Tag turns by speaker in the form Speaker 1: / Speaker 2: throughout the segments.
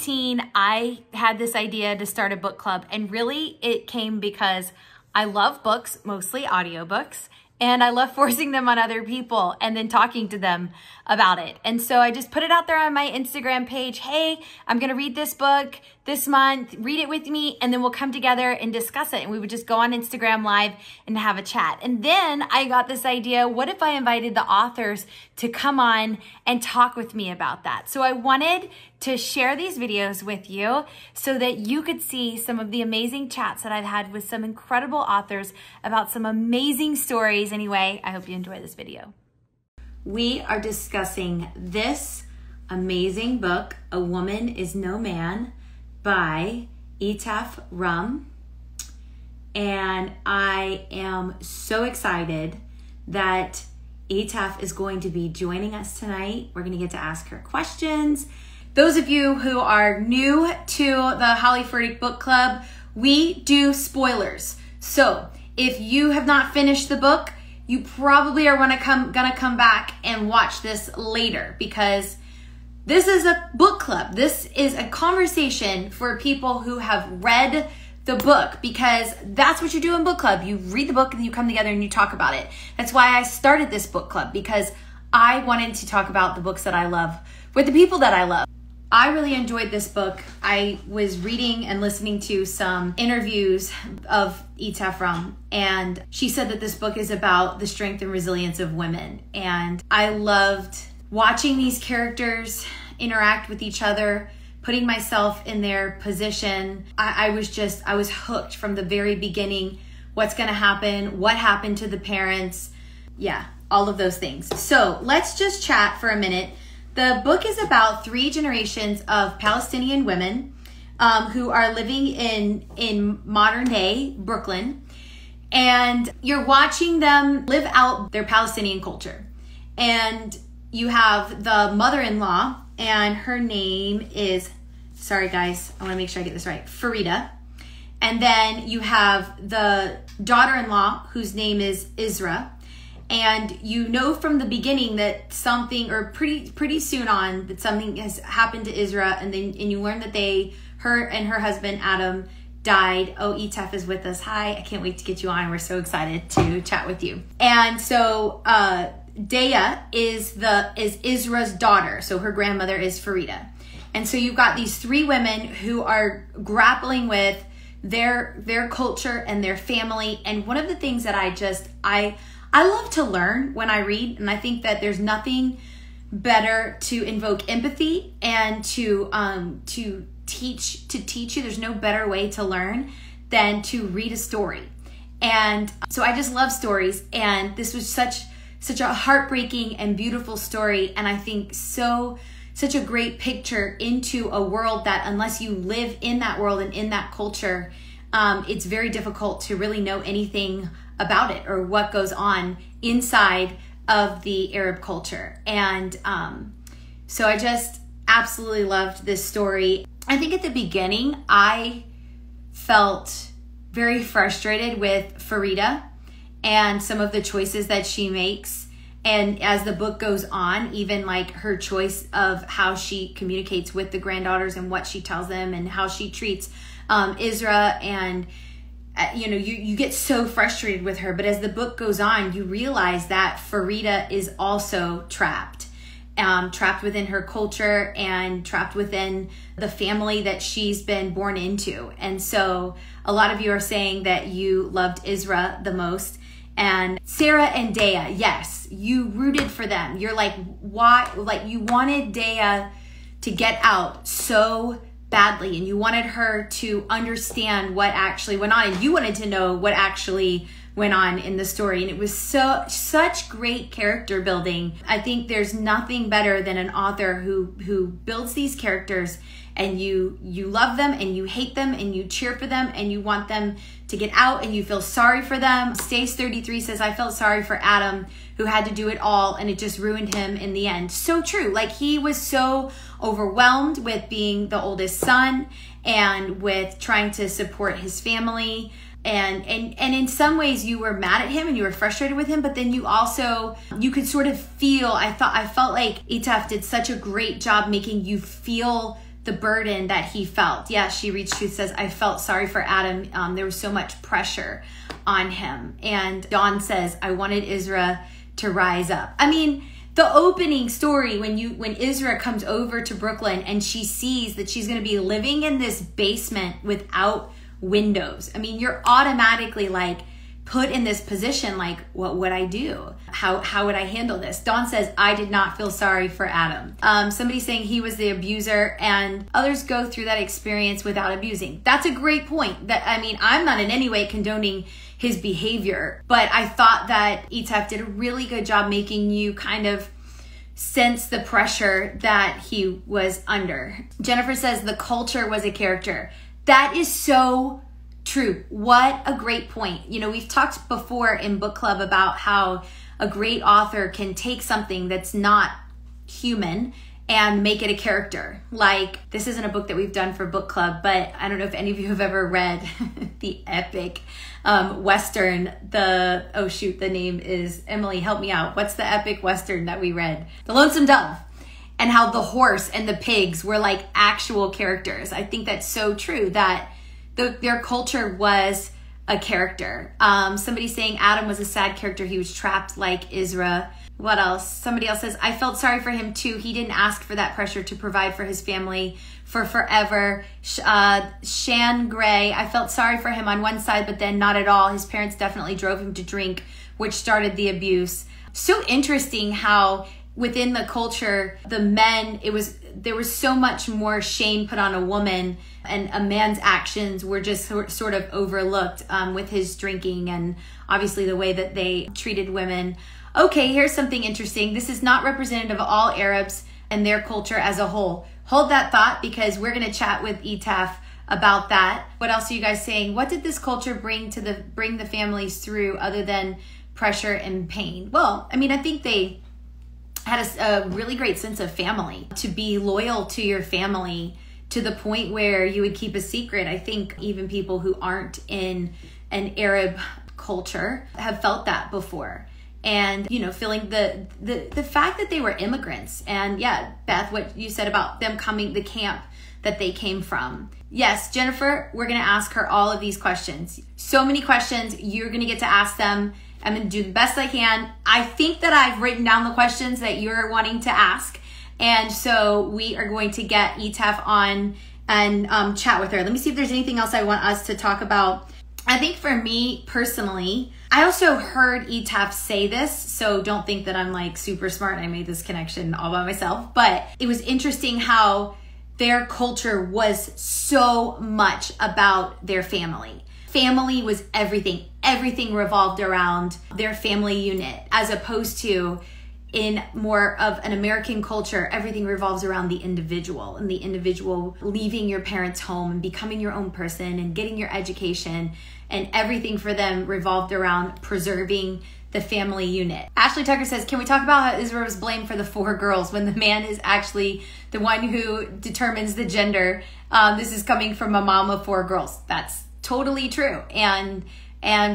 Speaker 1: 2018, I had this idea to start a book club, and really it came because I love books, mostly audiobooks, and I love forcing them on other people and then talking to them about it. And so I just put it out there on my Instagram page. Hey, I'm gonna read this book this month, read it with me, and then we'll come together and discuss it. And we would just go on Instagram Live and have a chat. And then I got this idea, what if I invited the authors to come on and talk with me about that? So I wanted to share these videos with you so that you could see some of the amazing chats that I've had with some incredible authors about some amazing stories. Anyway, I hope you enjoy this video. We are discussing this amazing book, A Woman Is No Man, by Etaf Rum. And I am so excited that Etaf is going to be joining us tonight. We're going to get to ask her questions. Those of you who are new to the Holly Furtick Book Club, we do spoilers. So if you have not finished the book, you probably are gonna come back and watch this later, because this is a book club. This is a conversation for people who have read the book, because that's what you do in book club. You read the book and you come together and you talk about it. That's why I started this book club, because I wanted to talk about the books that I love with the people that I love. I really enjoyed this book. I was reading and listening to some interviews of Etaf Rum, and she said that this book is about the strength and resilience of women. And I loved watching these characters interact with each other, putting myself in their position. I was hooked from the very beginning. What's gonna happen? What happened to the parents? Yeah, all of those things. So let's just chat for a minute. The book is about 3 generations of Palestinian women who are living in modern day Brooklyn. And you're watching them live out their Palestinian culture. And you have the mother-in-law, and her name is, sorry guys, I wanna make sure I get this right, Farida. And then you have the daughter-in-law, whose name is Isra. And you know from the beginning that something, or pretty soon on, that something has happened to Isra, and you learn that her and her husband Adam died. Oh, Etaf is with us. Hi, I can't wait to get you on. We're so excited to chat with you. And so Dea is Isra's daughter. So her grandmother is Farida. And so you've got these 3 women who are grappling with their culture and their family. And one of the things that I love to learn when I read, and I think that there's nothing better to invoke empathy and to teach you. There's no better way to learn than to read a story. And so I just love stories, and this was such a heartbreaking and beautiful story, and I think such a great picture into a world that, unless you live in that world and in that culture, it's very difficult to really know anything about it or what goes on inside of the Arab culture. And so I just absolutely loved this story. I think at the beginning, I felt very frustrated with Farida and some of the choices that she makes. And as the book goes on, even like her choice of how she communicates with the granddaughters and what she tells them and how she treats Isra, and you get so frustrated with her. But as the book goes on, you realize that Farida is also trapped within her culture and trapped within the family that she's been born into. And so a lot of you are saying that you loved Isra the most. And Sarah and Dea, yes, you rooted for them. You're like, why? Like, you wanted Dea to get out so badly, and you wanted her to understand what actually went on, and you wanted to know what actually went on in the story. And it was such great character building. I think there's nothing better than an author who builds these characters, and you love them and you hate them and you cheer for them and you want them to get out and you feel sorry for them. Stace33 says, I felt sorry for Adam, who had to do it all, and it just ruined him in the end. So true. Like, he was so overwhelmed with being the oldest son and with trying to support his family. And in some ways you were mad at him and you were frustrated with him, but then you could sort of feel, I felt like Etaf did such a great job making you feel the burden that he felt. Yeah, She Reads Truth says, I felt sorry for Adam. There was so much pressure on him. And Dawn says, I wanted Isra to rise up. I mean, the opening story, when Isra comes over to Brooklyn and she sees that she's going to be living in this basement without windows. I mean, you're automatically like put in this position, like, what would I do? How would I handle this? Dawn says, I did not feel sorry for Adam. Somebody's saying he was the abuser and others go through that experience without abusing. That's a great point. I mean, I'm not in any way condoning his behavior, but I thought that Etaf did a really good job making you kind of sense the pressure that he was under. Jennifer says the culture was a character. That is so true. What a great point. You know, we've talked before in book club about how a great author can take something that's not human and make it a character. Like, this isn't a book that we've done for book club, but I don't know if any of you have ever read the epic Western, the name is, Emily, help me out. What's the epic Western that we read? The Lonesome Dove. And how the horse and the pigs were like actual characters. I think that's so true, that their culture was a character. Somebody's saying Adam was a sad character. He was trapped like Isra. What else? Somebody else says, I felt sorry for him too. He didn't ask for that pressure to provide for his family for forever. Shan Gray, I felt sorry for him on one side, but then not at all. His parents definitely drove him to drink, which started the abuse. So interesting how within the culture, the men, there was so much more shame put on a woman, and a man's actions were just sort of overlooked with his drinking and obviously the way that they treated women. Okay, here's something interesting. This is not representative of all Arabs and their culture as a whole. Hold that thought, because we're going to chat with Etaf about that. What else are you guys saying? What did this culture bring the families through other than pressure and pain? Well, I mean, I think they had a really great sense of family, to be loyal to your family to the point where you would keep a secret. I think even people who aren't in an Arab culture have felt that before. And, you know, feeling the fact that they were immigrants. And yeah, Beth, what you said about them coming, the camp that they came from. Yes, Jennifer, we're going to ask her all of these questions. So many questions. You're going to get to ask them. I'm going to do the best I can. I think that I've written down the questions that you're wanting to ask. And so we are going to get Etaf on and chat with her. Let me see if there's anything else I want us to talk about. I think for me personally, I also heard Etaf say this, so don't think that I'm like super smart. I made this connection all by myself, but it was interesting how their culture was so much about their family. Family was everything. Everything revolved around their family unit, as opposed to in more of an American culture, everything revolves around the individual, and the individual leaving your parents' home and becoming your own person and getting your education, and everything for them revolved around preserving the family unit. Ashley Tucker says, can we talk about how Israel was blamed for the 4 girls when the man is actually the one who determines the gender? This is coming from a mom of 4 girls. That's totally true and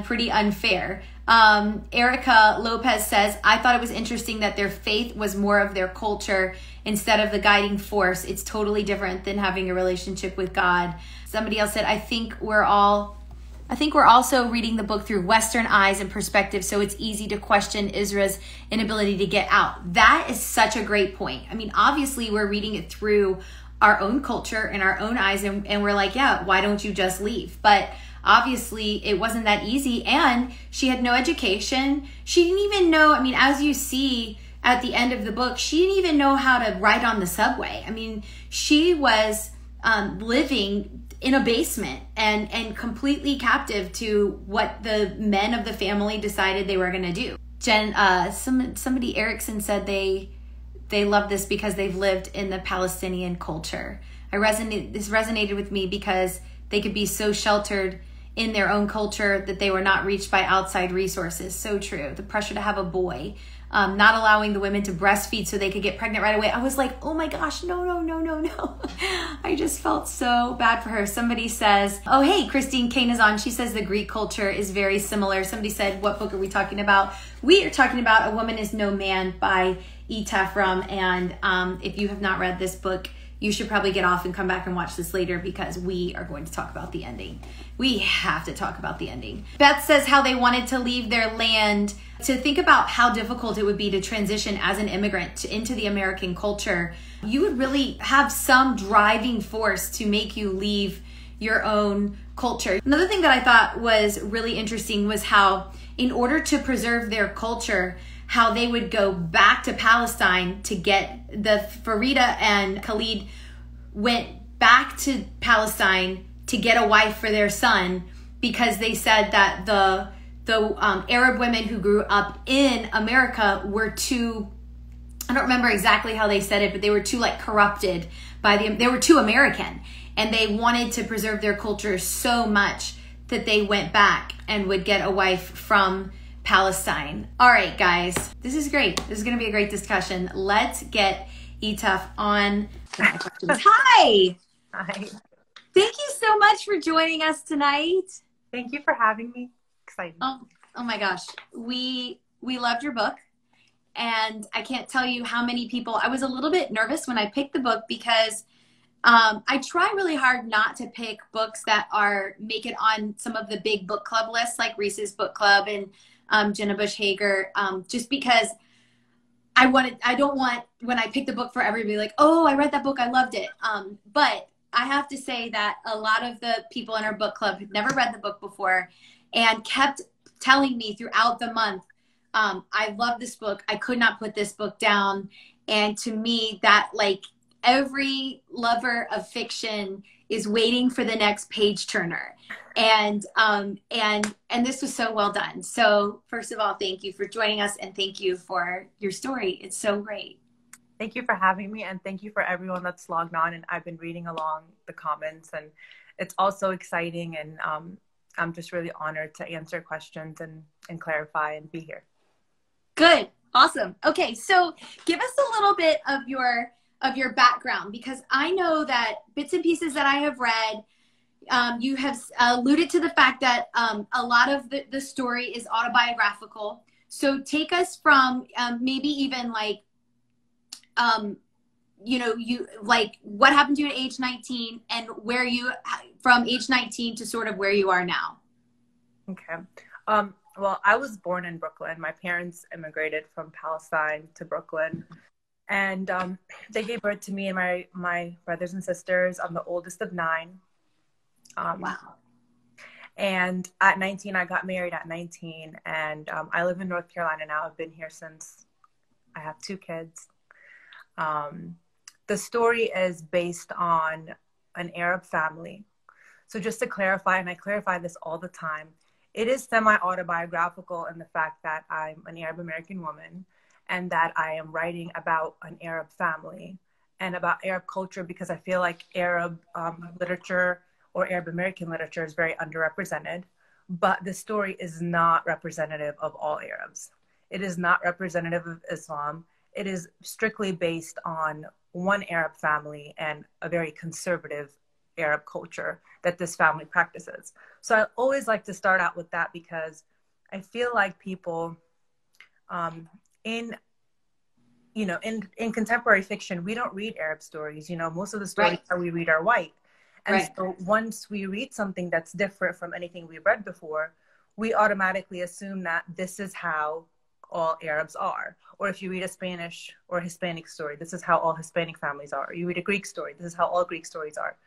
Speaker 1: pretty unfair. Erica Lopez says, I thought it was interesting that their faith was more of their culture instead of the guiding force. It's totally different than having a relationship with God. Somebody else said, I think we're also reading the book through Western eyes and perspective, so it's easy to question Isra's inability to get out. That is such a great point. I mean, obviously we're reading it through our own culture and our own eyes, and we're like, yeah, why don't you just leave? But obviously it wasn't that easy, and she had no education. She didn't even know, I mean, as you see at the end of the book, she didn't even know how to ride on the subway. I mean, she was living in a basement and completely captive to what the men of the family decided they were going to do. Jen, somebody, Erickson, said they love this because they've lived in the Palestinian culture. This resonated with me because they could be so sheltered in their own culture that they were not reached by outside resources. So true. The pressure to have a boy, not allowing the women to breastfeed so they could get pregnant right away. I was like, oh my gosh, no. I just felt so bad for her. Somebody says, oh, hey, Christine Kane is on. She says the Greek culture is very similar. Somebody said, what book are we talking about? We are talking about A Woman is No Man by Etaf Rum. And if you have not read this book, you should probably get off and come back and watch this later because we are going to talk about the ending. We have to talk about the ending. Beth says how they wanted to leave their land, to think about how difficult it would be to transition as an immigrant into the American culture. You would really have some driving force to make you leave your own culture. Another thing that I thought was really interesting was how, in order to preserve their culture, how they would go back to Palestine to get Farida and Khalid went back to Palestine to get a wife for their son, because they said that the Arab women who grew up in America were too, I don't remember exactly how they said it, but they were too like corrupted they were too American, and they wanted to preserve their culture so much that they went back and would get a wife from Palestine. All right, guys, this is great. This is going to be a great discussion. Let's get Etaf on. Hi.
Speaker 2: Hi.
Speaker 1: Thank you so much for joining us tonight.
Speaker 2: Thank you for having me. Excited.
Speaker 1: Oh my gosh. We loved your book, and I can't tell you how many people, I was a little bit nervous when I picked the book because I try really hard not to pick books that make it on some of the big book club lists like Reese's Book Club and Jenna Bush Hager, just because I don't want, when I pick the book for everybody, like, oh, I read that book, I loved it. But I have to say that a lot of the people in our book club had never read the book before and kept telling me throughout the month, I love this book. I could not put this book down. And to me, that, like, every lover of fiction is waiting for the next page turner. And this was so well done. So first of all, thank you for joining us, and thank you for your story. It's so great.
Speaker 2: Thank you for having me, and thank you for everyone that's logged on. And I've been reading along the comments, and it's also exciting. And I'm just really honored to answer questions and clarify and be here.
Speaker 1: Good. Awesome. Okay. So give us a little bit of your background, because I know that bits and pieces that I have read, you have alluded to the fact that a lot of the story is autobiographical. So take us from maybe even like, what happened to you at age 19 and where you, from age 19 to sort of where you are now.
Speaker 2: Okay. Well, I was born in Brooklyn. My parents immigrated from Palestine to Brooklyn. And they gave birth to me and my brothers and sisters. I'm the oldest of 9.
Speaker 1: Wow.
Speaker 2: And at 19, I got married at 19. And I live in North Carolina now. I've been here since I have 2 kids. The story is based on an Arab family. So just to clarify, and I clarify this all the time, it is semi-autobiographical in the fact that I'm an Arab American woman, and that I am writing about an Arab family and about Arab culture, because I feel like Arab literature or Arab American literature is very underrepresented. But the story is not representative of all Arabs. It is not representative of Islam. It is strictly based on one Arab family and a very conservative Arab culture that this family practices. So I always like to start out with that, because I feel like people in contemporary fiction, we don't read Arab stories. Most of the stories that we read are white. And so once we read something that's different from anything we've read before, we automatically assume that this is how all Arabs are. Or if you read a Spanish or Hispanic story, this is how all Hispanic families are. You read a Greek story, this is how all Greek stories are.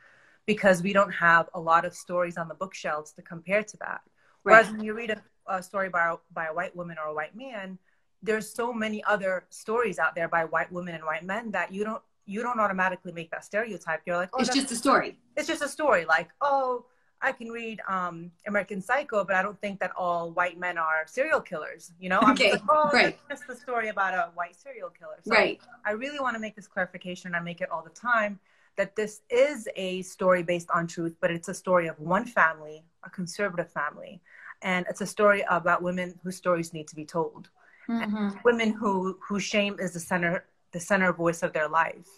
Speaker 2: Because we don't have a lot of stories on the bookshelves to compare to that. Whereas when you read a story by a white woman or a white man, there's so many other stories out there by white women and white men that you don't automatically make that stereotype. You're like, oh,
Speaker 1: it's just a story.
Speaker 2: It's just a story. Like, oh, I can read American Psycho, but I don't think that all white men are serial killers. I'm
Speaker 1: okay.
Speaker 2: like, oh, that's just the story about a white serial killer. So I really want to make this clarification. I make it all the time, that this is a story based on truth, but it's a story of one family, a conservative family. And it's a story about women whose stories need to be told. Mm-hmm. Women whose shame is the center voice of their life.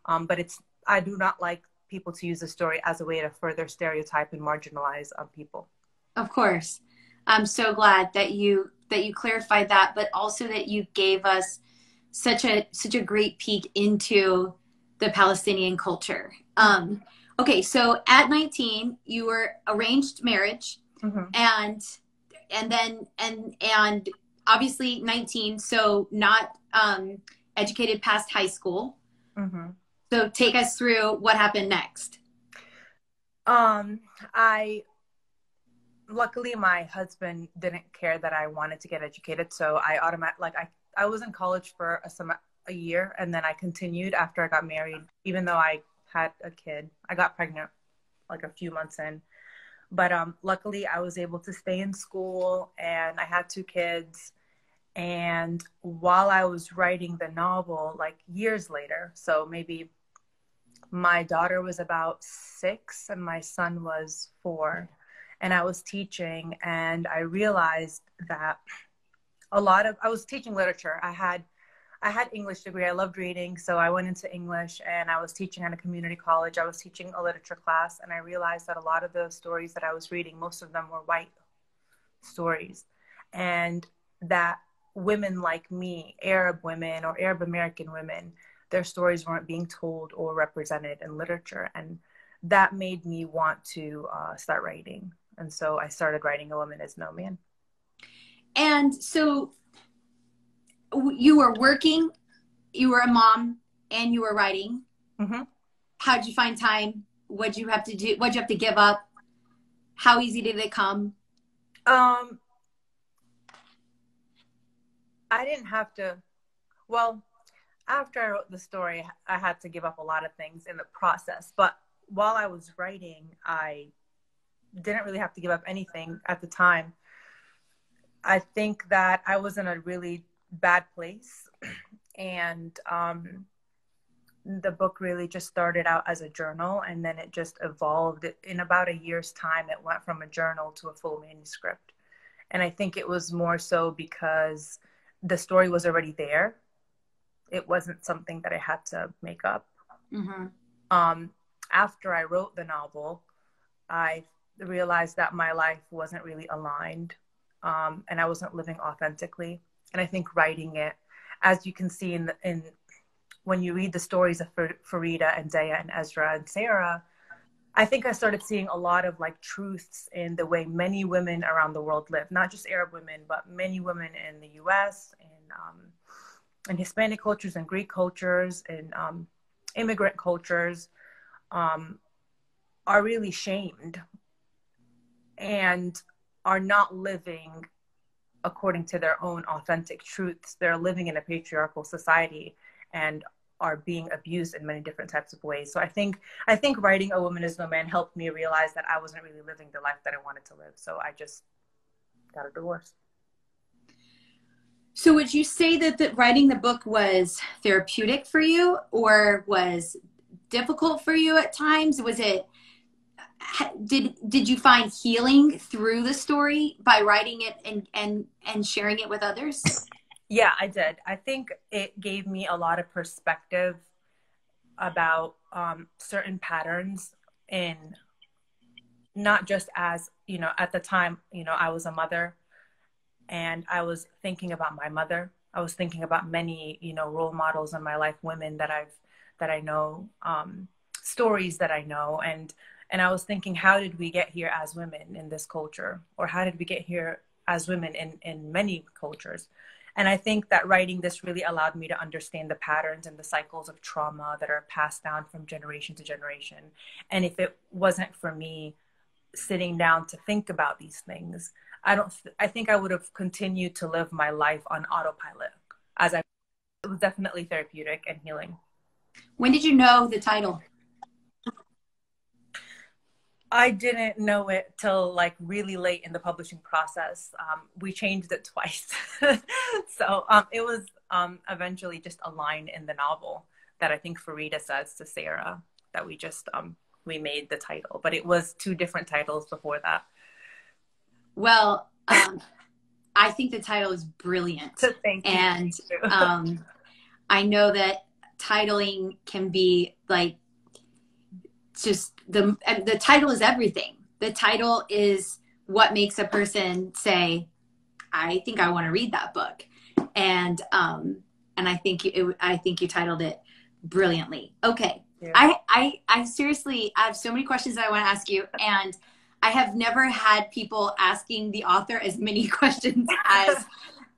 Speaker 2: But I do not like people to use the story as a way to further stereotype and marginalize people.
Speaker 1: Of course. I'm so glad that you clarified that, but also that you gave us such a great peek into the Palestinian culture. Okay, so at 19, you were arranged marriage, and obviously 19, so not educated past high school. So take us through what happened next.
Speaker 2: Luckily my husband didn't care that I wanted to get educated, so I was in college for a year, and then I continued after I got married, even though I had a kid. I got pregnant like a few months in, but luckily I was able to stay in school, and I had 2 kids. And while I was writing the novel, like years later, so maybe my daughter was about 6 and my son was 4, and I was teaching, and I realized that I was teaching literature. I had English degree. I loved reading, so I went into English, and I was teaching at a community college. I was teaching a literature class, and I realized that a lot of the stories that I was reading, most of them were white stories, and that women like me, Arab women or Arab American women, their stories weren't being told or represented in literature, and that made me want to start writing. And so I started writing A Woman Is No Man.
Speaker 1: And so you were working, you were a mom, and you were writing. How'd you find time? What'd you have to do? What'd you have to give up? How easy did it come?
Speaker 2: I didn't have to. Well, after I wrote the story, I had to give up a lot of things in the process. But while I was writing, I didn't really have to give up anything at the time. I think that I was in a really bad place, and the book really just started out as a journal, and then it just evolved. In about a year's time, it went from a journal to a full manuscript. And I think it was more so because the story was already there. It wasn't something that I had to make up. After I wrote the novel, I realized that my life wasn't really aligned, and I wasn't living authentically. And I think writing it, as you can see in when you read the stories of Farida and Daya and Ezra and Sarah, I think I started seeing a lot of like truths in the way many women around the world live, not just Arab women, but many women in the US and Hispanic cultures and Greek cultures and immigrant cultures are really shamed and are not living according to their own authentic truths. They're living in a patriarchal society and are being abused in many different types of ways. So I think writing A Woman Is No Man helped me realize that I wasn't really living the life that I wanted to live. So I just got a divorce.
Speaker 1: So would you say that writing the book was therapeutic for you, or was difficult for you at times? Was it, did you find healing through the story by writing it and sharing it with others?
Speaker 2: Yeah, I did. I think it gave me a lot of perspective about certain patterns in, not just as, at the time, I was a mother and I was thinking about my mother. I was thinking about many, role models in my life, women that I know, stories that I know. And I was thinking, how did we get here as women in this culture? Or how did we get here as women in many cultures? And I think that writing this really allowed me to understand the patterns and the cycles of trauma that are passed down from generation to generation. And if it wasn't for me sitting down to think about these things, I think I would have continued to live my life on autopilot. It was definitely therapeutic and healing.
Speaker 1: When did you know the title?
Speaker 2: I didn't know it till like really late in the publishing process. We changed it twice. So it was eventually just a line in the novel that I think Farida says to Sarah that we just, we made the title, but it was 2 different titles before that.
Speaker 1: Well, I think the title is brilliant.
Speaker 2: Thank you.
Speaker 1: And I know that titling can be like, just the title is everything. The title is what makes a person say, I think I want to read that book. And I think you titled it
Speaker 3: brilliantly. Okay.
Speaker 2: Yeah.
Speaker 3: I seriously, I have so many questions that I want to ask you, and I have never had people asking the author as many questions as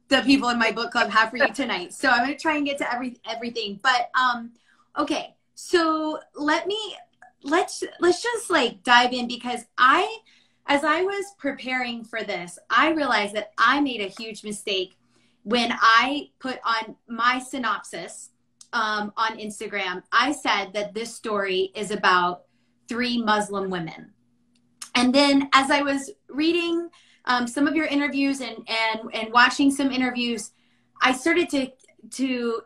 Speaker 3: the people in my book club have for you tonight. So I'm going to try and get to everything. But okay, so let's just like dive in, because as I was preparing for this, I realized that I made a huge mistake when I put on my synopsis on Instagram. I said that this story is about 3 Muslim women. And then as I was reading some of your interviews and watching some interviews, I started to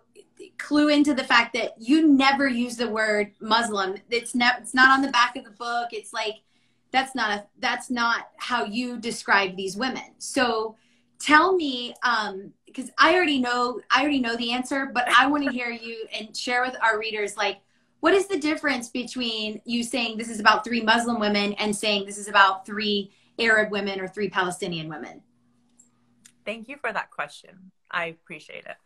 Speaker 3: clue into the fact that you never use the word Muslim. It's not on the back of the book. It's like, that's not how you describe these women. So tell me, because I already know the answer, but I want to hear you and share with our readers, like, what is the difference between you saying this is about 3 Muslim women and saying this is about 3 Arab women or 3 Palestinian women?
Speaker 2: Thank you for that question. I appreciate it.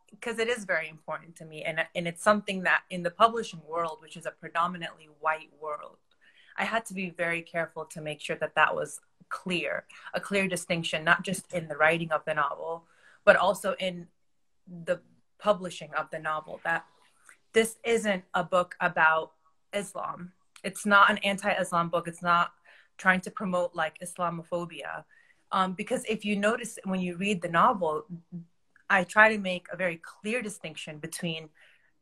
Speaker 2: Because it is very important to me. And it's something that in the publishing world, which is a predominantly white world, I had to be very careful to make sure that that was clear, a clear distinction, not just in the writing of the novel, but also in the publishing of the novel, that this isn't a book about Islam. It's not an anti-Islam book. It's not trying to promote like Islamophobia. Because if you notice when you read the novel, I try to make a very clear distinction between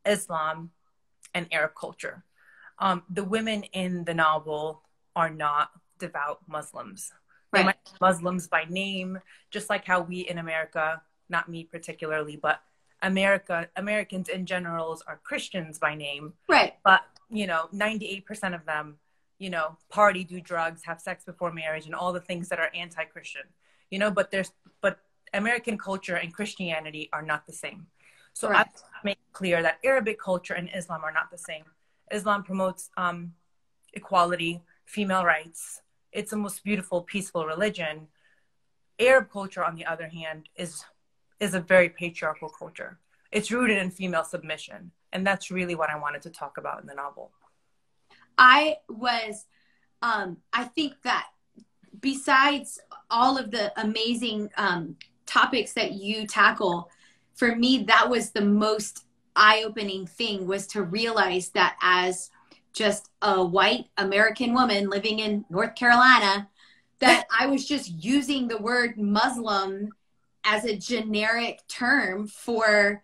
Speaker 2: Islam and Arab culture. The women in the novel are not devout Muslims. They might be Muslims by name, just like how we in America, not me particularly, but Americans in general are Christians by name.
Speaker 3: Right.
Speaker 2: But, 98% of them, party, do drugs, have sex before marriage, and all the things that are anti-Christian, but American culture and Christianity are not the same. So I make it clear that Arabic culture and Islam are not the same. Islam promotes equality, female rights. It's the most beautiful, peaceful religion. Arab culture, on the other hand, is a very patriarchal culture. It's rooted in female submission. And that's really what I wanted to talk about in the novel.
Speaker 3: I think that besides all of the amazing topics that you tackle, for me, that was the most eye-opening thing, was to realize that as just a white American woman living in North Carolina, that I was just using the word Muslim as a generic term for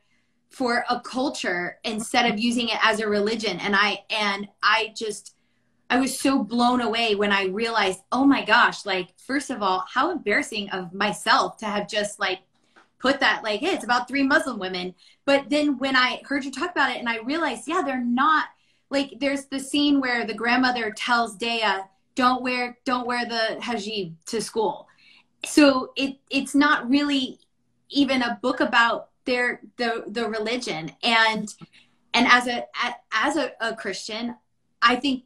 Speaker 3: a culture instead of using it as a religion. And I was so blown away when I realized, oh my gosh, like, first of all, how embarrassing of myself to have just like put that, like, hey, it's about 3 Muslim women. But then when I heard you talk about it and I realized, yeah, they're not, like, there's the scene where the grandmother tells Dea, don't wear the hijab to school. So it's not really even a book about the religion. And as a Christian, I think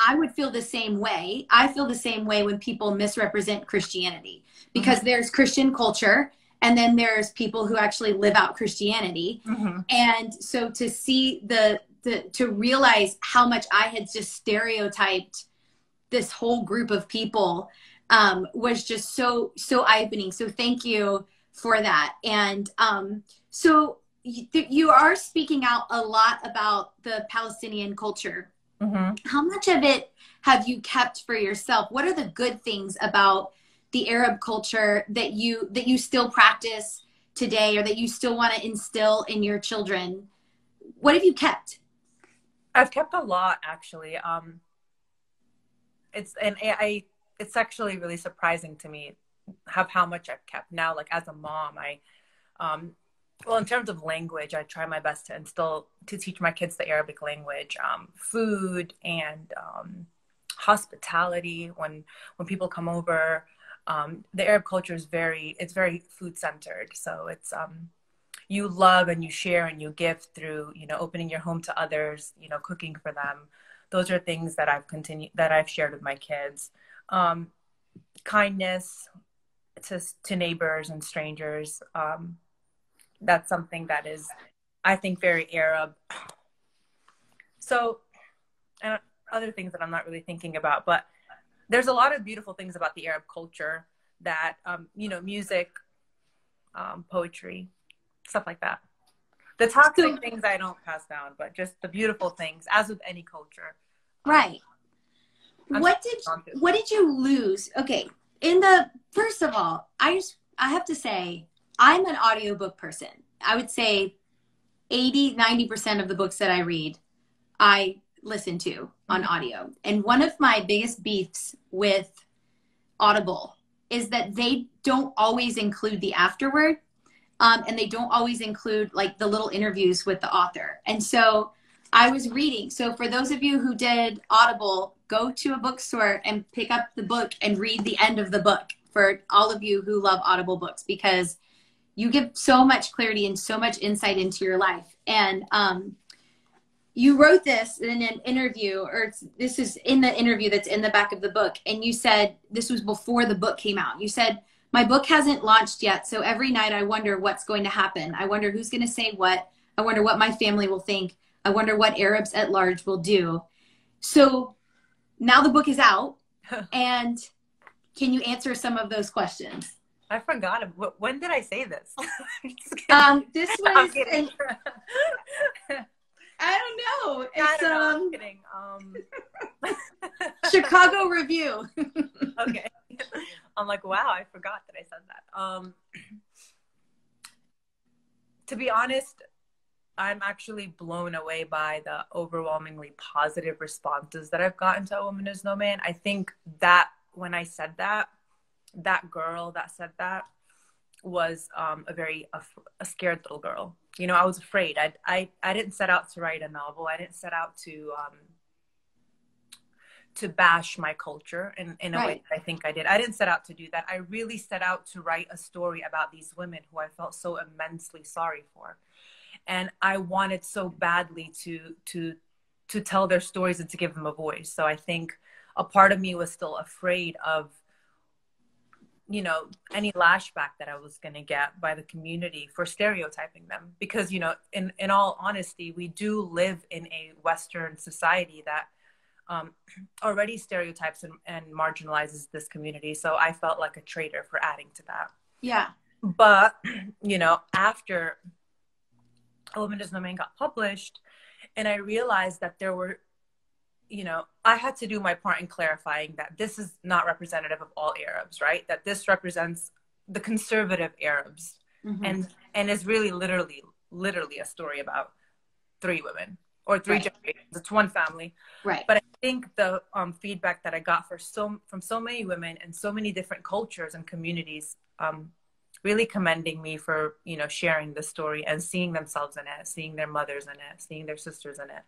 Speaker 3: I would feel the same way. I feel the same way when people misrepresent Christianity, because there's Christian culture and then there's people who actually live out Christianity. And so to see to realize how much I had just stereotyped this whole group of people was just so eye-opening. So thank you for that. And so you are speaking out a lot about the Palestinian culture. How much of it have you kept for yourself? What are the good things about the Arab culture that you still practice today, or that you still want to instill in your children? What have you kept?
Speaker 2: I've kept a lot, actually. It's actually really surprising to me how much I've kept now. Like, as a mom, well, in terms of language, I try my best to teach my kids the Arabic language, food, and hospitality. When people come over, the Arab culture is very food centered. So it's you love and you share and you give through, opening your home to others, cooking for them. Those are things that I've shared with my kids. Kindness to neighbors and strangers. That's something that is I think very Arab. So, and other things that I'm not really thinking about, but there's a lot of beautiful things about the Arab culture that, you know, music, poetry, stuff like that. The toxic things I don't pass down, but just the beautiful things, as with any culture.
Speaker 3: Right. What did you lose? Okay. First of all, I have to say, I'm an audiobook person. I would say 80-90% of the books that I read, I listen to on audio. And one of my biggest beefs with Audible is that they don't always include the afterword. And they don't always include like the little interviews with the author. And so I was reading. So for those of you who did Audible, go to a bookstore and pick up the book and read the end of the book, for all of you who love Audible books, because you give so much clarity and so much insight into your life. And you wrote this in an interview, or this is in the interview that's in the back of the book. And you said, this was before the book came out. You said, my book hasn't launched yet, so every night I wonder what's going to happen. I wonder who's going to say what. I wonder what my family will think. I wonder what Arabs at large will do. So now the book is out, and can you answer some of those questions?
Speaker 2: I forgot. When did I say this?
Speaker 3: This was I don't know. It's
Speaker 2: I'm kidding.
Speaker 3: Chicago Review.
Speaker 2: Okay. I'm like, wow, I forgot that I said that. To be honest, I'm actually blown away by the overwhelmingly positive responses that I've gotten to A Woman Is No Man. I think that when I said that, that girl that said that was a scared little girl. You know, I was afraid. I didn't set out to write a novel. I didn't set out to bash my culture in a way that I think I did. I didn't set out to do that. I really set out to write a story about these women who I felt so immensely sorry for. And I wanted so badly to tell their stories and to give them a voice. So I think a part of me was still afraid of, you know, any lashback that I was going to get by the community for stereotyping them. Because, you know, in all honesty, we do live in a Western society that already stereotypes and marginalizes this community. So I felt like a traitor for adding to that.
Speaker 3: Yeah.
Speaker 2: But, you know, after A Woman Is No Man got published, and I realized that there were, you know, I had to do my part in clarifying that this is not representative of all Arabs, right? That this represents the conservative Arabs, and is really literally a story about 3 women. Or 3 generations. It's one family.
Speaker 3: Right.
Speaker 2: But I think the feedback that I got from so many women and so many different cultures and communities, really commending me for, you know, sharing the story and seeing themselves in it, seeing their mothers in it, seeing their sisters in it,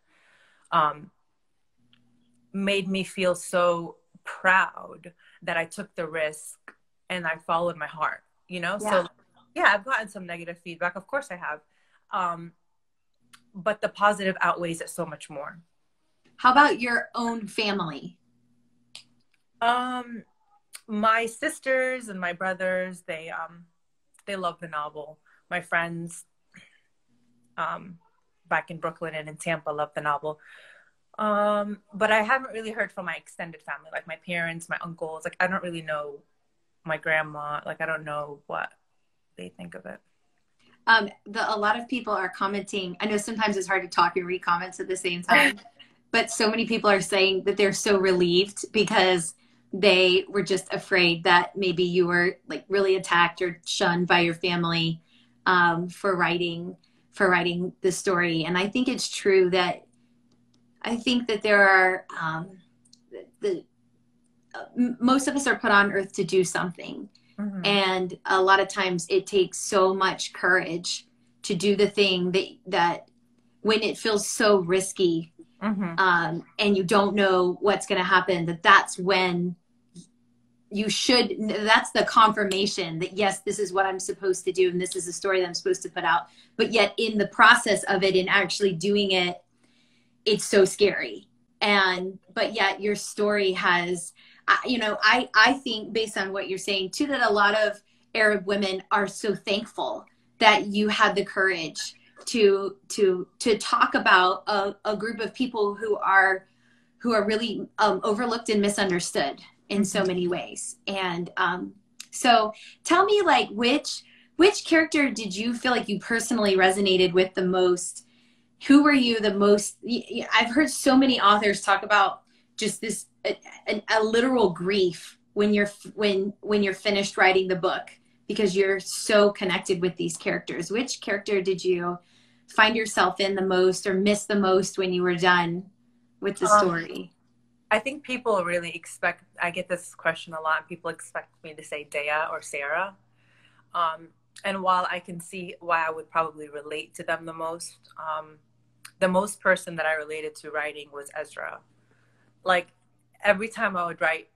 Speaker 2: made me feel so proud that I took the risk and I followed my heart, you know?
Speaker 3: Yeah.
Speaker 2: So yeah, I've gotten some negative feedback. Of course I have. But the positive outweighs it so much more.
Speaker 3: How about your own family?
Speaker 2: My sisters and my brothers, they love the novel. My friends back in Brooklyn and in Tampa love the novel. But I haven't really heard from my extended family, like my parents, my uncles. Like, I don't really know my grandma. Like, I don't know what they think of it.
Speaker 3: A lot of people are commenting. I know sometimes it's hard to talk and read comments at the same time, but so many people are saying that they're so relieved because they were just afraid that maybe you were like really attacked or shunned by your family for writing the story. And I think it's true that I think that there are most of us are put on earth to do something. And a lot of times it takes so much courage to do the thing that when it feels so risky, and you don't know what's going to happen, that's when that's the confirmation that, yes, this is what I'm supposed to do. And this is a story that I'm supposed to put out. But yet in the process of it and actually doing it, it's so scary. But yet your story has, you know, I think based on what you're saying too, that a lot of Arab women are so thankful that you had the courage to talk about a group of people who are really overlooked and misunderstood in so many ways. And so tell me, like, which character did you feel like you personally resonated with the most? Who were you the most? I've heard so many authors talk about just this a literal grief when you're finished writing the book, because you're so connected with these characters. Which character did you find yourself in the most or miss the most when you were done with the story?
Speaker 2: I think people really expect, I get this question a lot, people expect me to say Dea or Sarah. And while I can see why I would probably relate to them the most person that I related to writing was Ezra. Like, every time I would write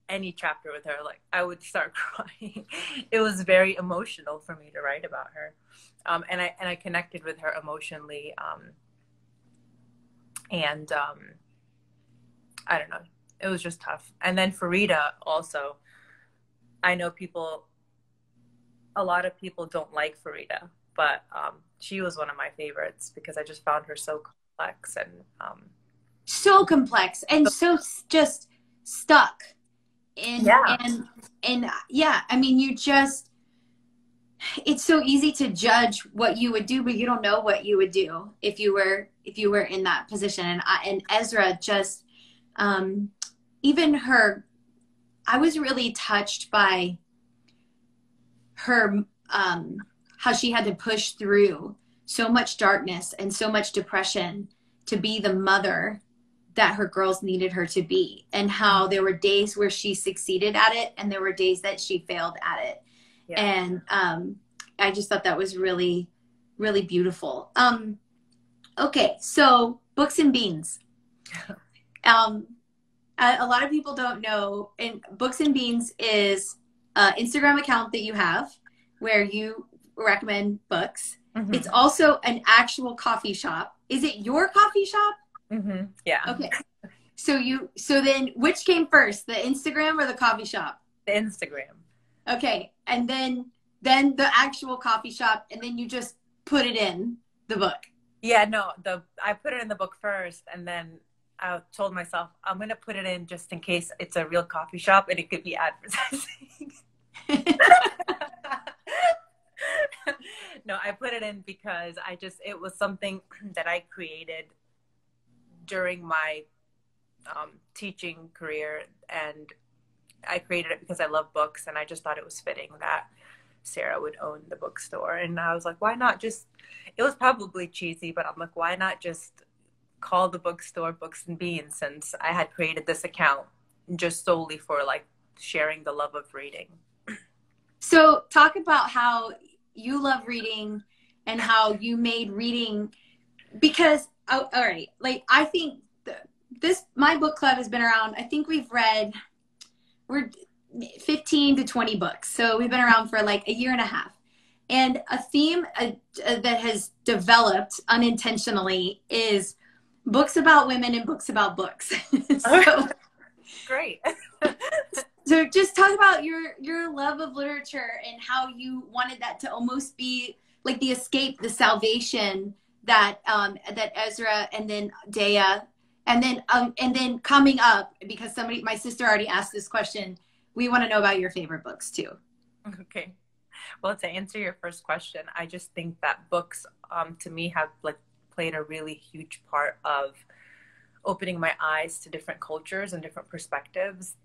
Speaker 2: any chapter with her, like, I would start crying. It was very emotional for me to write about her. And I connected with her emotionally. I don't know. It was just tough. And then Farida also, I know a lot of people don't like Farida, but she was one of my favorites because I just found her so complex and
Speaker 3: so complex and so just stuck in. And yeah, I mean, it's so easy to judge what you would do, but you don't know what you would do if you were in that position. And Ezra just, even her, I was really touched by her, how she had to push through so much darkness and so much depression to be the mother that her girls needed her to be, and how there were days where she succeeded at it and there were days that she failed at it. Yeah. And I just thought that was really, really beautiful. Okay, so Books and Beans. A lot of people don't know, and Books and Beans is an Instagram account that you have where you recommend books. Mm-hmm. It's also an actual coffee shop. Is it your coffee shop?
Speaker 2: Mm-hmm. Yeah.
Speaker 3: Okay. So then which came first, the Instagram or the coffee shop?
Speaker 2: The Instagram.
Speaker 3: Okay. And then the actual coffee shop, and then you just put it in the book.
Speaker 2: Yeah, no, I put it in the book first, and then I told myself I'm going to put it in just in case it's a real coffee shop and it could be advertising. No, I put it in because it was something that I created during my teaching career, and I created it because I love books, and I just thought it was fitting that Sarah would own the bookstore. And I was like, why not just, it was probably cheesy, but I'm like, why not just call the bookstore Books and Beans, since I had created this account just solely for like sharing the love of reading.
Speaker 3: So talk about how you love reading and how you made reading, because all right, like, I think my book club has been around, I think we're 15 to 20 books. So we've been around for like a year and a half. And a theme that has developed unintentionally is books about women and books about books. So,
Speaker 2: great.
Speaker 3: So just talk about your love of literature and how you wanted that to almost be like the escape, the salvation that Ezra and then Dea and then coming up, because my sister already asked this question. We want to know about your favorite books too.
Speaker 2: Okay. Well, to answer your first question, I just think that books, to me, have like played a really huge part of opening my eyes to different cultures and different perspectives.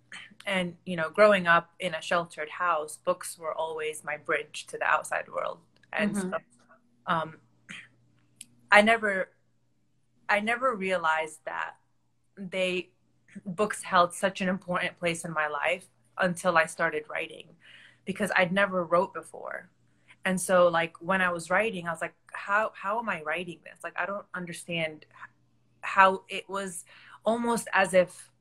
Speaker 2: And, growing up in a sheltered house, books were always my bridge to the outside world. And so, I never realized that books held such an important place in my life until I started writing, because I'd never wrote before. And so, like, when I was writing, I was like, how am I writing this? Like, I don't understand how it was almost as if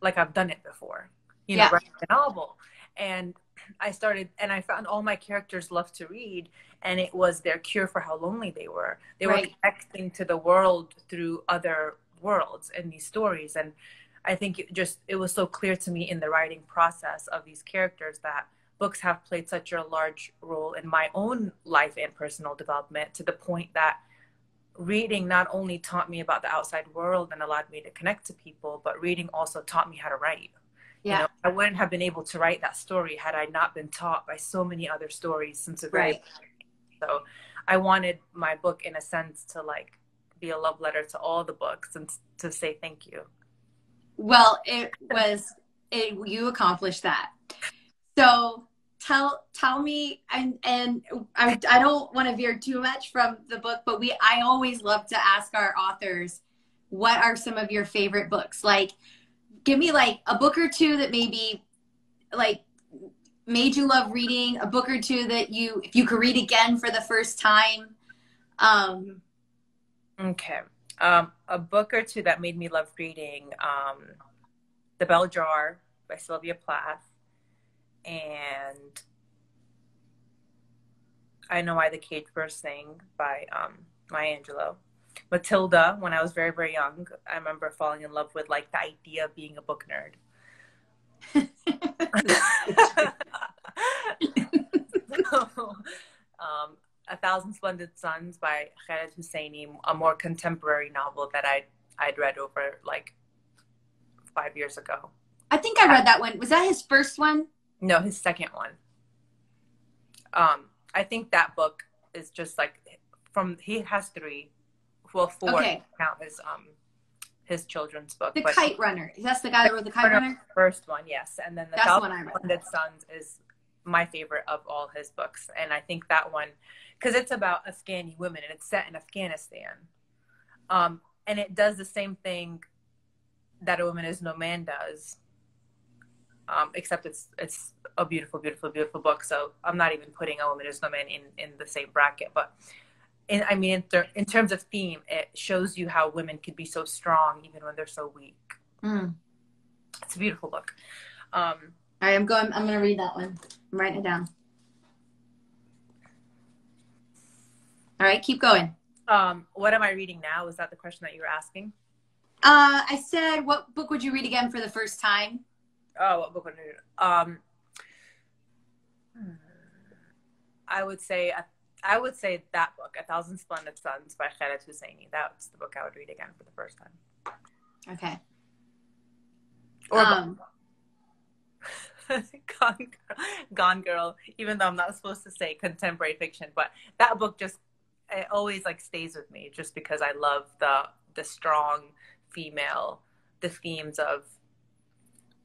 Speaker 2: like I've done it before, writing a novel. And I found all my characters loved to read, and it was their cure for how lonely they were. They were connecting to the world through other worlds in these stories. And I think it was so clear to me in the writing process of these characters that books have played such a large role in my own life and personal development, to the point that reading not only taught me about the outside world and allowed me to connect to people, but reading also taught me how to write.
Speaker 3: Yeah.
Speaker 2: You know, I wouldn't have been able to write that story had I not been taught by so many other stories since a very So I wanted my book, in a sense, to like be a love letter to all the books and to say thank you.
Speaker 3: Well, you accomplished that. So tell me, and I don't want to veer too much from the book, but I always love to ask our authors, what are some of your favorite books? Like, give me like a book or two that maybe like made you love reading, a book or two that if you could read again for the first time.
Speaker 2: Okay. A book or two that made me love reading, The Bell Jar by Sylvia Plath, and I Know Why the Cage Bird Sing by Maya Angelou. Matilda, when I was very, very young, I remember falling in love with like the idea of being a book nerd. So, A Thousand Splendid Suns by Khaled Hosseini, a more contemporary novel that I'd read over like 5 years ago.
Speaker 3: I think I read that one. Was that his first one?
Speaker 2: No, his second one. I think that book is just like he has 3, well 4.
Speaker 3: Okay.
Speaker 2: Count his children's book.
Speaker 3: The Kite Runner. That's the guy that wrote The Kite Runner?
Speaker 2: First one, yes. And then The Thousand Splendid Suns is my favorite of all his books. And I think that one, because it's about Afghani women and it's set in Afghanistan. And it does the same thing that A Woman Is No Man does. Except it's a beautiful, beautiful, beautiful book. So I'm not even putting A Woman Is No Man in the same bracket. But in terms of theme, it shows you how women could be so strong even when they're so weak. It's a beautiful book.
Speaker 3: All right, I'm going to read that one. I'm writing it down. All right, keep going.
Speaker 2: What am I reading now? Was that the question that you were asking?
Speaker 3: I said, what book would you read again for the first time?
Speaker 2: Oh, what book would I read? I would say that book, A Thousand Splendid Suns by Khaled Hosseini. That's the book I would read again for the first time.
Speaker 3: Okay.
Speaker 2: Or Gone Girl, even though I'm not supposed to say contemporary fiction, but that book just, it always like stays with me just because I love the strong female, the themes of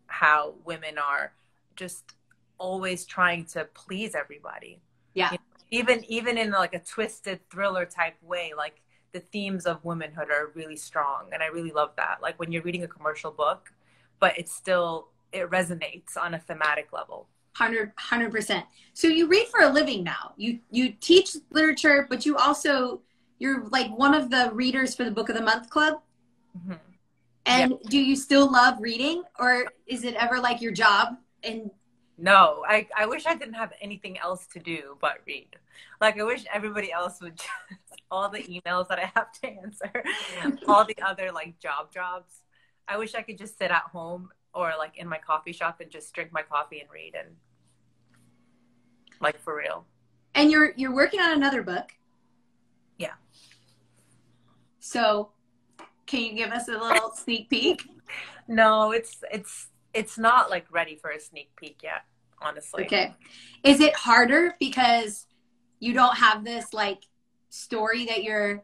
Speaker 2: how women are just always trying to please everybody.
Speaker 3: Yeah.
Speaker 2: You know, even in like a twisted thriller type way, like the themes of womanhood are really strong. And I really love that. Like when you're reading a commercial book, but it resonates on a thematic level.
Speaker 3: 100%. So you read for a living now. You teach literature, but you're like one of the readers for the Book of the Month Club.
Speaker 2: Mm-hmm.
Speaker 3: And do you still love reading, or is it ever like your job? And
Speaker 2: no, I wish I didn't have anything else to do but read. Like I wish everybody else would just, all the emails that I have to answer, all the other like jobs. I wish I could just sit at home or like in my coffee shop and just drink my coffee and read, and like for real.
Speaker 3: And you're working on another book.
Speaker 2: Yeah.
Speaker 3: So can you give us a little sneak peek?
Speaker 2: No, it's not like ready for a sneak peek yet, honestly.
Speaker 3: Okay. Is it harder because you don't have this like story that you're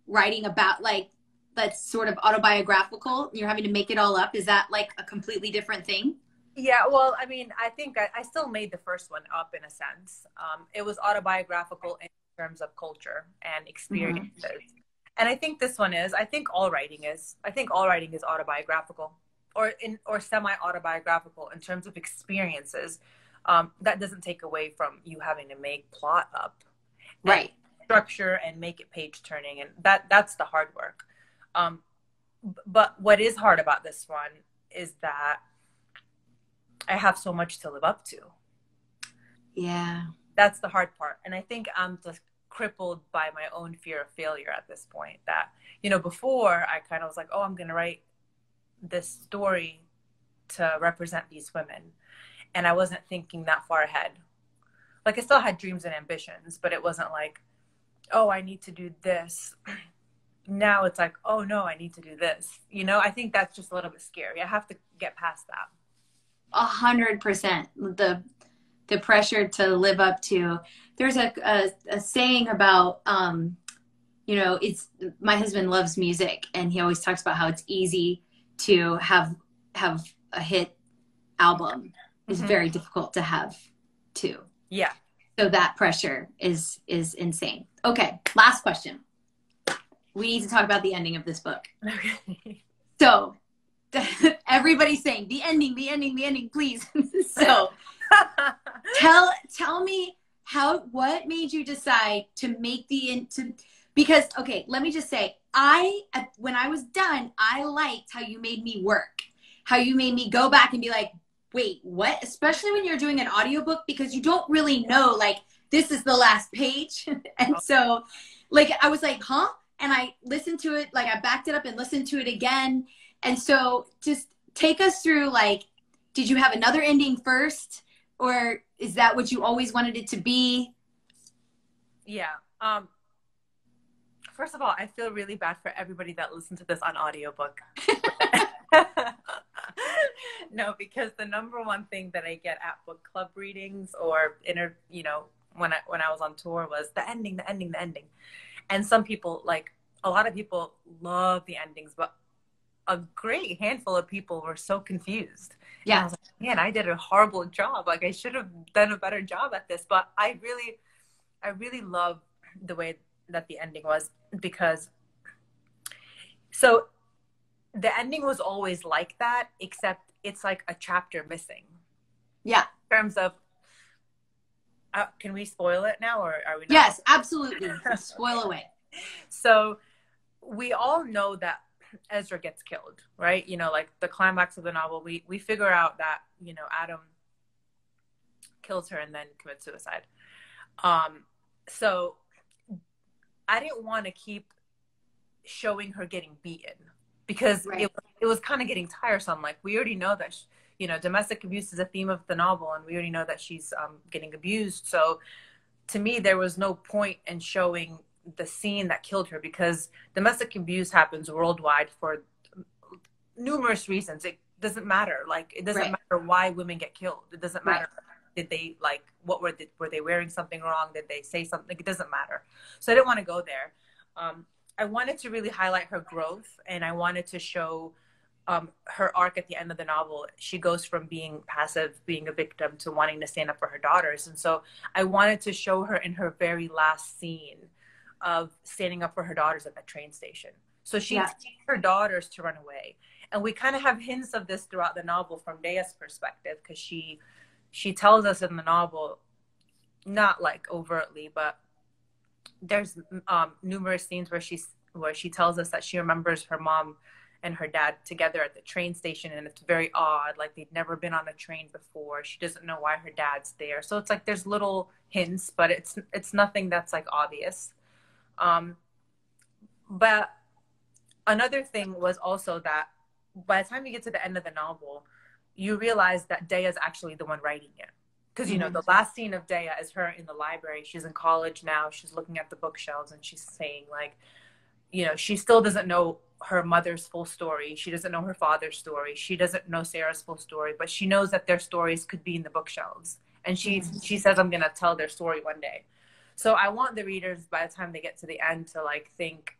Speaker 3: writing about, like that's sort of autobiographical? You're having to make it all up. Is that like a completely different thing?
Speaker 2: Yeah, well, I mean, I think I still made the first one up in a sense. It was autobiographical in terms of culture and experiences. Mm-hmm. And I think this one is. I think all writing is autobiographical or semi-autobiographical in terms of experiences. That doesn't take away from you having to make plot up.
Speaker 3: Right.
Speaker 2: Structure and make it page turning. And that's the hard work. But what is hard about this one is that I have so much to live up to.
Speaker 3: Yeah.
Speaker 2: That's the hard part. And I think I'm just crippled by my own fear of failure at this point, that, you know, before I kind of was like, oh, I'm going to write this story to represent these women. and I wasn't thinking that far ahead. Like I still had dreams and ambitions, but it wasn't like, oh, I need to do this. Now it's like, oh no, I need to do this. You know, I think that's just a little bit scary. I have to get past that.
Speaker 3: 100%. The pressure to live up to. There's a saying about, you know, it's, my husband loves music, and he always talks about how it's easy to have a hit album. It's very difficult to have two.
Speaker 2: Yeah.
Speaker 3: So that pressure is insane. Okay, last question. We need to talk about the ending of this book.
Speaker 2: Okay.
Speaker 3: So everybody's saying the ending, please. So tell me what made you decide to make because, okay, let me just say, when I was done, I liked how you made me work, how you made me go back and be like, wait, what? Especially when you're doing an audiobook, because you don't really know, like, this is the last page. And so, like, I was like, huh? And I listened to it, like, I backed it up and listened to it again. And so just take us through, like, did you have another ending first? Or is that what you always wanted it to be?
Speaker 2: Yeah. First of all, I feel really bad for everybody that listens to this on audiobook. No, because the number one thing that I get at book club readings or you know, when I was on tour was the ending. And some people, like, a lot of people love the endings, but a great handful of people were so confused.
Speaker 3: Yeah.
Speaker 2: And I was like, man, I did a horrible job. Like, I should have done a better job at this. But I really love the way that the ending was, because so the ending was always like that, except it's like a chapter missing.
Speaker 3: Yeah.
Speaker 2: In terms of, can we spoil it now, or are we not?
Speaker 3: Yes, absolutely. Spoil away.
Speaker 2: So we all know that Ezra gets killed, right? You know, like the climax of the novel, we figure out that, you know, Adam kills her and then commits suicide. So I didn't want to keep showing her getting beaten, because
Speaker 3: right.
Speaker 2: it was kind of getting tiresome. Like, we already know that, you know, domestic abuse is a theme of the novel, and we already know that she's getting abused. So to me, there was no point in showing the scene that killed her, because domestic abuse happens worldwide for numerous reasons. It doesn't matter. Like, it doesn't
Speaker 3: right.
Speaker 2: matter why women get killed. It doesn't matter.
Speaker 3: Right.
Speaker 2: Did they, like, what were they wearing something wrong? Did they say something? It doesn't matter. So I didn't want to go there. I wanted to really highlight her growth, and I wanted to show her arc at the end of the novel. She goes from being passive, being a victim, to wanting to stand up for her daughters. And so I wanted to show her in her very last scene of standing up for her daughters at the train station. So she teaches her daughters to run away. And we kind of have hints of this throughout the novel from Dea's perspective, because she tells us in the novel, not like overtly, but there's numerous scenes where she tells us that she remembers her mom and her dad together at the train station, and it's very odd, like they'd never been on a train before. She doesn't know why her dad's there. So it's like there's little hints, but it's nothing that's like obvious. But another thing was also that by the time you get to the end of the novel, you realize that Dea is actually the one writing it. Because, you know, the last scene of Dea is her in the library. She's in college now. She's looking at the bookshelves, and she's saying, like, you know, she still doesn't know her mother's full story. She doesn't know her father's story. She doesn't know Sarah's full story, but she knows that their stories could be in the bookshelves. And she says, I'm going to tell their story one day. So I want the readers, by the time they get to the end, to, like, think,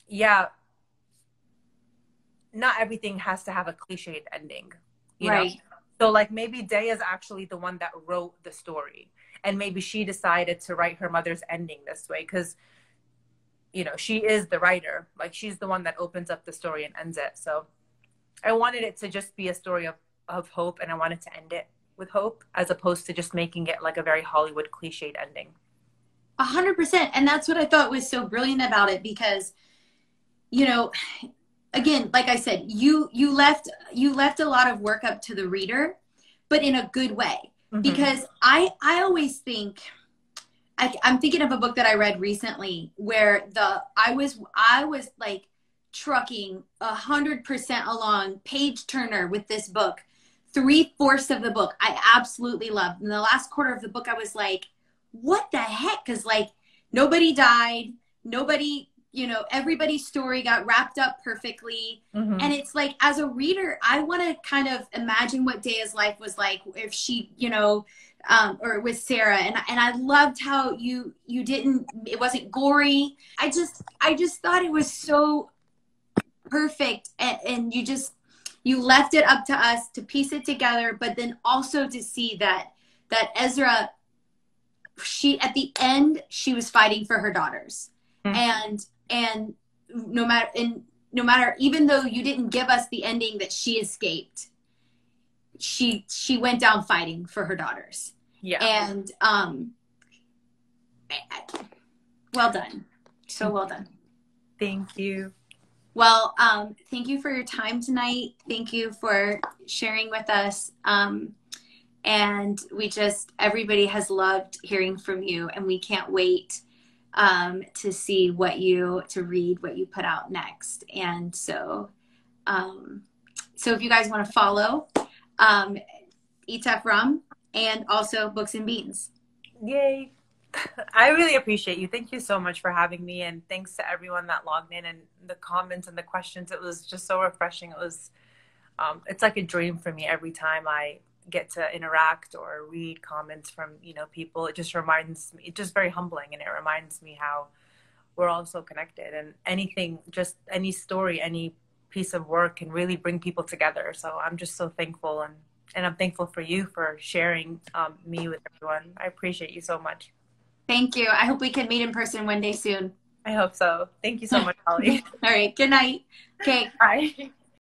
Speaker 2: yeah, not everything has to have a cliched ending, you know? So, like, maybe Dea is actually the one that wrote the story, and maybe she decided to write her mother's ending this way because, you know, she is the writer. Like, she's the one that opens up the story and ends it. So I wanted it to just be a story of hope, and I wanted to end it with hope, as opposed to just making it like a very Hollywood cliched ending.
Speaker 3: 100%. And that's what I thought was so brilliant about it, because, you know, again, like I said, you left a lot of work up to the reader, but in a good way. Because I always think, I'm thinking of a book that I read recently where I was like trucking 100% along, page turner with this book 3/4 of the book I absolutely loved. In the last quarter of the book, I was like, what the heck? Because like nobody died, nobody, you know, everybody's story got wrapped up perfectly. And it's like, as a reader, I want to kind of imagine what Daya's life was like if she, you know, or with Sarah. And I loved how you didn't, it wasn't gory. I just thought it was so perfect. And you left it up to us to piece it together, but then also to see that Ezra, at the end, she was fighting for her daughters. And no matter, even though you didn't give us the ending that she escaped, she went down fighting for her daughters. Yeah. And well done. So well done.
Speaker 2: Thank you.
Speaker 3: Well, thank you for your time tonight. Thank you for sharing with us. And everybody has loved hearing from you, and we can't wait to see to read what you put out next. And so if you guys want to follow Etaf Rum and also Books and Beans.
Speaker 2: Yay. I really appreciate you. Thank you so much for having me, and thanks to everyone that logged in and the comments and the questions. It was just so refreshing. It was it's like a dream for me every time I get to interact or read comments from, you know, people. It just reminds me, it's just very humbling, and it reminds me how we're all so connected, and anything, just any story, any piece of work can really bring people together. So I'm just so thankful, and I'm thankful for you for sharing me with everyone. I appreciate you so much.
Speaker 3: Thank you. I hope we can meet in person one day soon.
Speaker 2: I hope so. Thank you so much, Holly.
Speaker 3: All right. Good night. Okay.
Speaker 2: Bye.